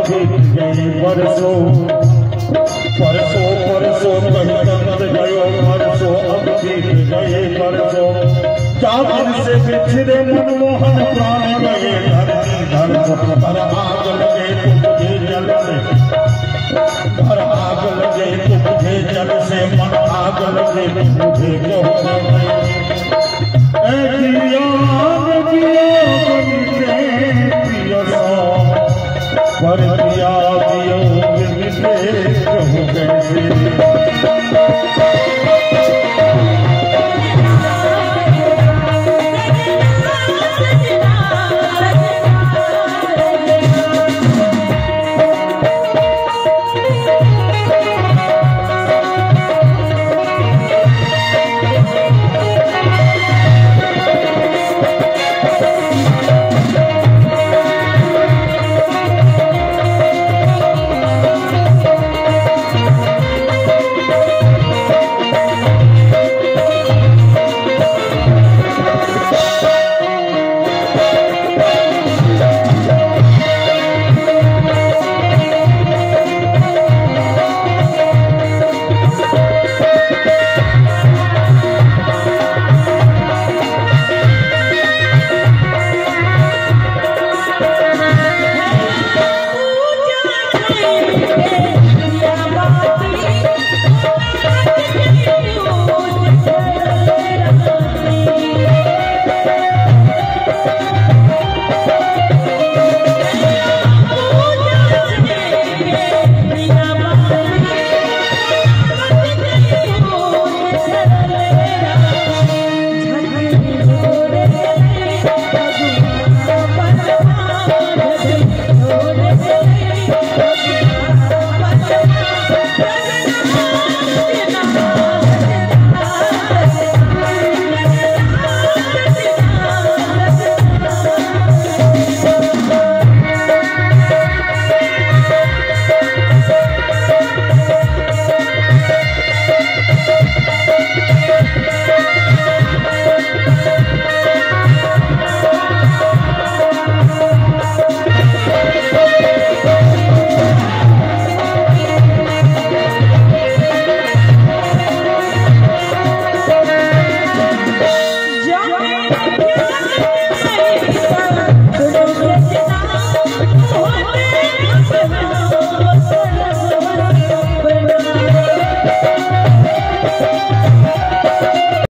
बीत गए परसों परसों परसों कंत गयो परसों अब बीत गए परसों जागर से बिछड़े मनमोहन प्राण गए धरती धर्म पर आग लगे तुझे जल से पर आग लगे तुझे जल से मन आग लगे तुझे क्यों पर दिया दियो कैसे